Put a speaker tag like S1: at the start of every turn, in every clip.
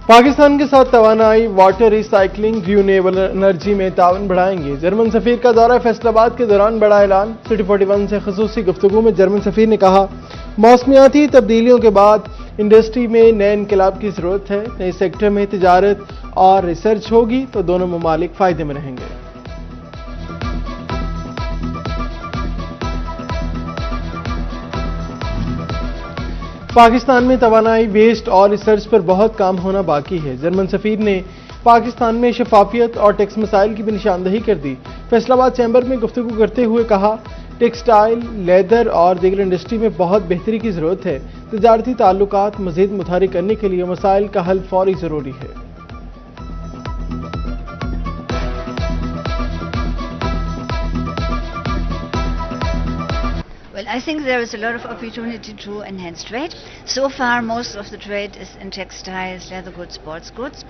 S1: پاکستان کے ساتھ توانائی، واٹر ریسائکلنگ، ریونیبل انرجی میں تعاون بڑھائیں گے۔ جرمن سفیر کا دورہ فیصل آباد کے دوران بڑا اعلان۔ سٹی 41 سے خصوصی گفتگو میں جرمن سفیر نے کہا، موسمیاتی تبدیلیوں کے بعد انڈسٹری میں نئے انقلاب کی ضرورت ہے۔ نئے سیکٹر میں تجارت اور ریسرچ ہوگی تو دونوں ممالک فائدے میں رہیں گے۔ پاکستان میں توانائی، ویسٹ اور ریسرچ پر بہت کام ہونا باقی ہے۔ جرمن سفیر نے پاکستان میں شفافیت اور ٹیکس مسائل کی بھی نشاندہی کر دی۔ فیصل آباد چیمبر میں گفتگو کرتے ہوئے کہا، ٹیکسٹائل، لیدر اور دیگر انڈسٹری میں بہت بہتری کی ضرورت ہے۔ تجارتی تعلقات مزید متحرک کرنے کے لیے مسائل کا حل فوری ضروری ہے۔
S2: Well, I think there is a lot of opportunity to enhance trade. So far, most of the trade is in textiles, leather goods, sports goods.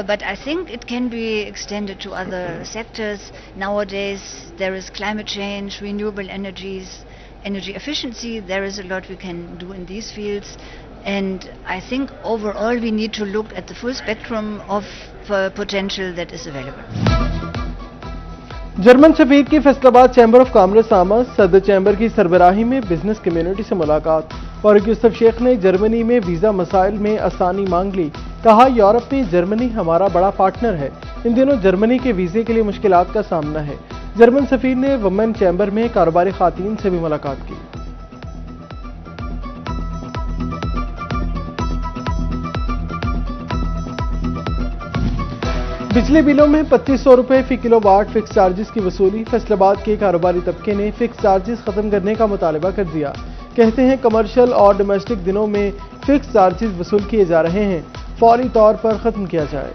S2: But I think it can be extended to other sectors. Nowadays, there is climate change, renewable energies, energy efficiency. There is a lot we can do in these fields. And I think overall we need to look at the full spectrum of potential that is available.
S1: German سفیر کی فیصل آباد chamber of commerce آمد، صدر chamber کی سربراہی میں business community سے ملاقات۔ فاروق یوسف شیخ نے جرمنی میں ویزا مسائل میں آسانی مانگ لی، کہا یورپ میں جرمنی ہمارا بڑا پارٹنر ہے، ان دنوں جرمنی کے ویزے کے لیے مشکلات کا سامنا ہے۔ جرمن سفیر نے وومن چیمبر میں کاروباری خواتین سے بھی ملاقات کی۔ بجلی بلوں میں 2500 روپے فی کلو واٹ فکس چارجز کی وصولی۔ فیصل آباد کے کاروباری طبقے نے فکس چارجز ختم کرنے کا مطالبہ کر دیا۔ کہتے ہیں کمرشل اور ڈومیسٹک دنوں میں فکس چارجز وصول کیے جا رہے ہیں، فوری طور پر ختم کیا جائے۔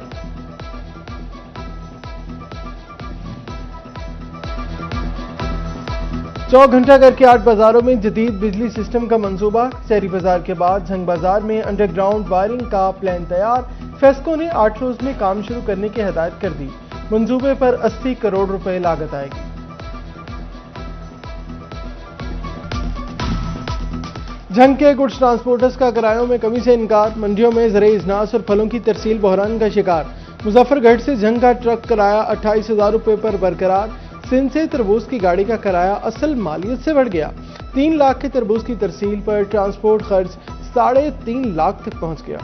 S1: چوک گھنٹہ گھر کے 8 بازاروں میں جدید بجلی سسٹم کا منصوبہ۔ کچہری بازار کے بعد جھنگ بازار میں انڈر گراؤنڈ وائرنگ کا پلان تیار۔ فیسکو نے 8 روز میں کام شروع کرنے کی ہدایت کر دی۔ منصوبے پر 80 کروڑ روپے لاگت آئے گی۔ جھنگ کے گڈز ٹرانسپورٹرز کا کرایوں میں کمی سے انکار۔ منڈیوں میں زرعی اجناس اور پھلوں کی ترسیل بحران کا شکار۔ مظفر گڑھ سے جھنگ کا ٹرک کرایہ 28,000 روپے پر برقرار۔ سندھ سے تربوز کی گاڑی کا کرایہ اصل مالیت سے بڑھ گیا۔ 3 لاکھ کے تربوز کی ترسیل پر ٹرانسپورٹ خرچ 3.5 لاکھ تک پہنچ گیا۔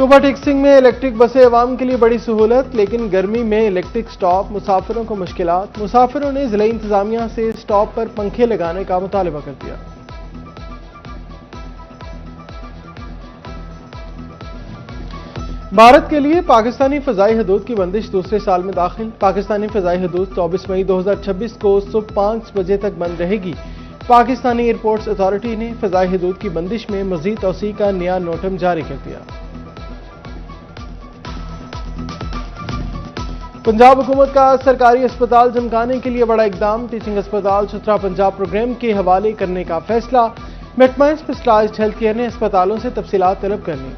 S1: اوبر ٹیکسنگ میں الیکٹرک بسیں عوام کے لیے بڑی سہولت، لیکن گرمی میں الیکٹرک سٹاپ مسافروں کو مشکلات۔ مسافروں نے ضلعی انتظامیہ سے سٹاپ پر پنکھے لگانے کا مطالبہ کر دیا۔ بھارت کے لیے پاکستانی فضائی حدود کی بندش دوسرے سال میں داخل۔ پاکستانی فضائی حدود 24 مئی 2026 کو صبح 5 بجے تک بند رہے گی۔ پاکستانی ایئرپورٹس اتھارٹی نے فضائی حدود کی بندش میں مزید توسیع کا نیا نوٹم جاری کر دیا۔ پنجاب حکومت کا سرکاری اسپتال چمکانے کے لیے بڑا اقدام۔ ٹیچنگ اسپتال ستھرا پنجاب پروگرام کے حوالے کرنے کا فیصلہ۔ محکمہ اسپیشلائزڈ ہیلتھ کیئر نے اسپتالوں سے تفصیلات طلب کر لی۔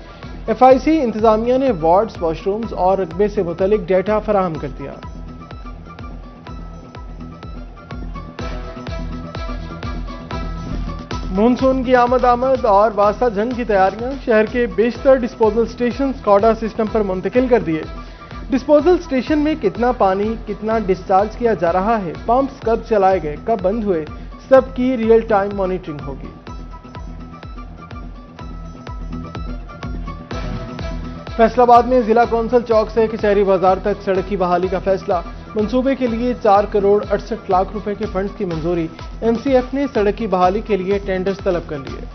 S1: FIC انتظامیہ نے وارڈز، واش رومز اور رقبے سے متعلق ڈیٹا فراہم کر دیا۔ مونسون کی آمد اور واسطہ جنگ کی تیاریاں۔ شہر کے بیشتر ڈسپوزل سٹیشن سکاڈا سسٹم پر منتقل کر دیے۔ ڈسپوزل سٹیشن میں کتنا پانی، کتنا ڈسچارج کیا جا رہا ہے، پمپس کب چلائے گئے، کب بند ہوئے، سب کی ریئل ٹائم مانیٹرنگ ہوگی۔ فیصل آباد میں ضلع کونسل چوک سے کچہری بازار تک سڑک کی بحالی کا فیصلہ۔ منصوبے کے لیے 4 کروڑ 68 لاکھ روپے کے فنڈز کی منظوری۔ MCF نے سڑک کی بحالی کے لیے ٹینڈرز طلب کر لیے۔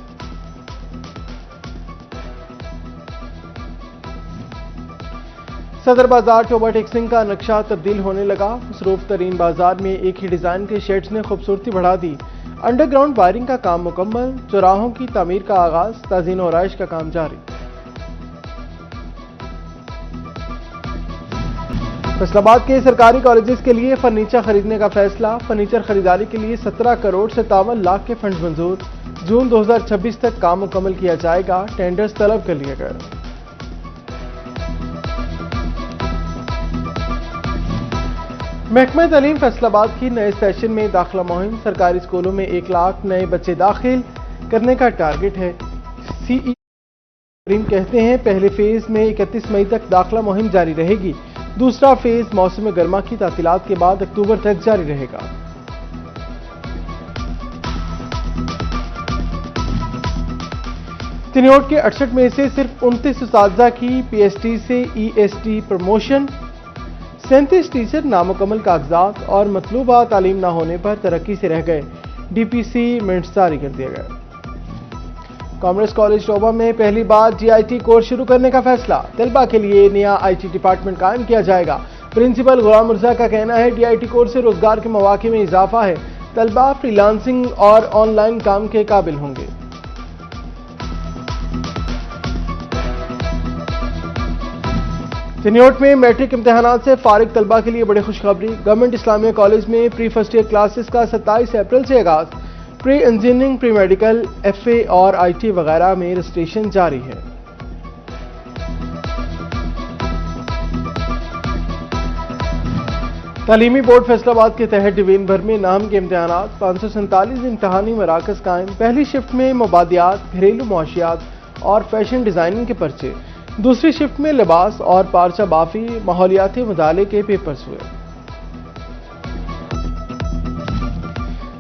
S1: صدر بازار اوبر ٹیکسنگ کا نقشہ تبدیل ہونے لگا۔ مصروف ترین بازار میں ایک ہی ڈیزائن کے شیڈز نے خوبصورتی بڑھا دی۔ انڈر گراؤنڈ وائرنگ کا کام مکمل، چوراہوں کی تعمیر کا آغاز، تزئین و آرائش کا کام جاری۔ فیصل آباد کے سرکاری کالجز کے لیے فرنیچر خریدنے کا فیصلہ۔ فرنیچر خریداری کے لیے 17 کروڑ 57 لاکھ کے فنڈز منظور۔ جون 2026 تک کام مکمل کیا جائے گا، ٹینڈرز طلب کر لیے گئے۔ محکمہ تعلیم فیصل آباد کی نئے سیشن میں داخلہ مہم، سرکاری اسکولوں میں 1 لاکھ نئے بچے داخل کرنے کا ٹارگٹ ہے۔ سی ای کریم کہتے ہیں پہلے فیز میں 31 مئی تک داخلہ مہم جاری رہے گی، دوسرا فیز موسم گرما کی تعطیلات کے بعد اکتوبر تک جاری رہے گا۔ تنیوٹ کے 68 میں سے صرف 29 اساتذہ کی پی ایس ٹی سے E S T promotion, 37 teacher نامکمل کاغذات اور مطلوبہ تعلیم نہ ہونے پر ترقی سے رہ گئے، ڈی پی سی منٹس جاری کر دیا گیا۔ کامرس کالج ٹوبہ میں پہلی بار جی آئی ٹی کورس شروع کرنے کا فیصلہ، طلبہ کے لیے نیا آئی ٹی ڈپارٹمنٹ قائم کیا جائے گا۔ پرنسپل غلام مرزا کا کہنا ہے ڈی آئی ٹی کورس سے روزگار کے مواقع میں اضافہ ہے، طلبہ فری لانسنگ اور آن لائن کام کے قابل ہوں گے۔ تنیوٹ میں میٹرک امتحانات سے فارغ طلبہ کے لیے بڑی خوشخبری، گورنمنٹ اسلامیہ کالج میں پری فرسٹ ایئر کلاسز کا 27 اپریل سے آغاز، pre engineering, pre medical, F A اور آئی ٹی وغیرہ میں رجسٹریشن جاری ہے۔ تعلیمی بورڈ فیصل آباد کے تحت ڈویژن بھر میں نام کے امتحانات، 547 امتحانی مراکز قائم، پہلی شفٹ میں مبادیات، گھریلو معاشیات اور فیشن ڈیزائننگ کے پرچے، دوسری شفٹ میں لباس اور پارچہ بافی ماحولیاتی مطالعے کے پیپرز ہوئے۔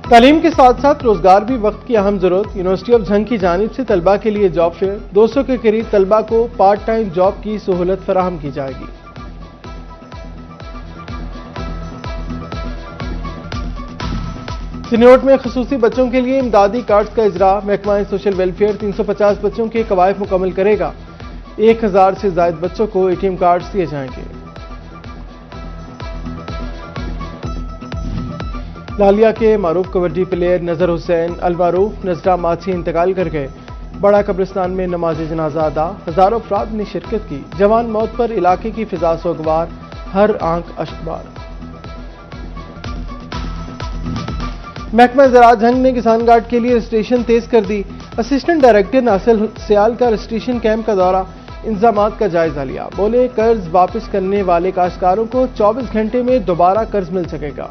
S1: تعلیم کے ساتھ ساتھ روزگار بھی وقت کی اہم ضرورت، یونیورسٹی آف جھنگ کی جانب سے طلبہ کے لیے جاب فیئر، 200 کے قریب طلبہ کو پارٹ ٹائم جاب کی سہولت فراہم کی جائے گی۔ تنیوٹ میں خصوصی بچوں کے لیے امدادی کارڈز کا اجرا، محکمہ سوشل ویلفیئر 350 بچوں کے قوائف مکمل کرے گا، 1000 سے زائد بچوں کو اے ٹی ایم کارڈز دیے جائیں گے۔ لالیہ کے معروف کبڈی پلیئر نذر حسین المعروف نذرہ ماچھی انتقال کر گئے، بڑا قبرستان میں نماز جنازہ ادا، ہزاروں افراد نے شرکت کی، جوان موت پر علاقے کی فضا سوگوار، ہر آنکھ اشکبار۔ محکمہ زراعت جھنگ نے کسان گارڈ کے لیے رجسٹریشن تیز کر دی، اسسٹنٹ ڈائریکٹر ناصر سیال کا رجسٹریشن کیمپ کا دورہ، انتظامات کا جائزہ لیا، بولے قرض واپس کرنے والے کاشتکاروں کو 24 گھنٹے میں دوبارہ قرض مل سکے گا۔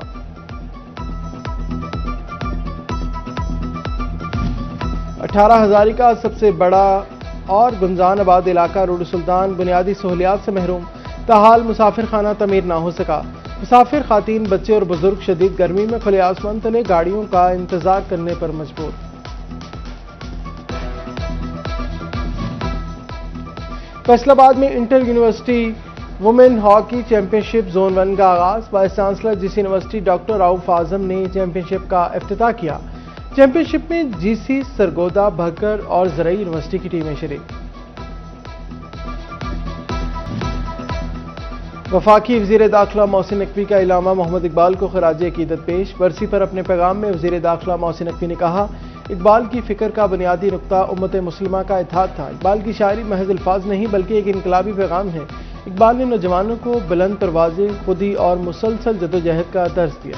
S1: 18,000 کا سب سے بڑا اور گنجان آباد علاقہ روڈ سلطان بنیادی سہولیات سے محروم، تاحال مسافر خانہ تعمیر نہ ہو سکا، مسافر خواتین، بچے اور بزرگ شدید گرمی میں کھلے آسمان تلے گاڑیوں کا انتظار کرنے پر مجبور۔ فیصل آباد میں inter university women hockey championship zone 1 کا آغاز، vice chancellor G C university doctor Rauf Azam نے چیمپئن شپ کا افتتاح کیا۔ چیمپئن شپ میں جی سی، سرگودا، بھکر اور زرعی یونیورسٹی کی ٹیمیں شریک۔ وفاقی وزیر داخلہ محسن نقوی کا علامہ محمد اقبال کو خراج عقیدت پیش، برسی پر اپنے پیغام میں وزیر داخلہ محسن نقوی نے کہا اقبال کی فکر کا بنیادی نقطہ امت مسلمہ کا اتحاد تھا، اقبال کی شاعری محض الفاظ نہیں بلکہ ایک انقلابی پیغام ہے، اقبال نے نوجوانوں کو بلند پروازیں، خودی اور مسلسل جدوجہد کا درس دیا۔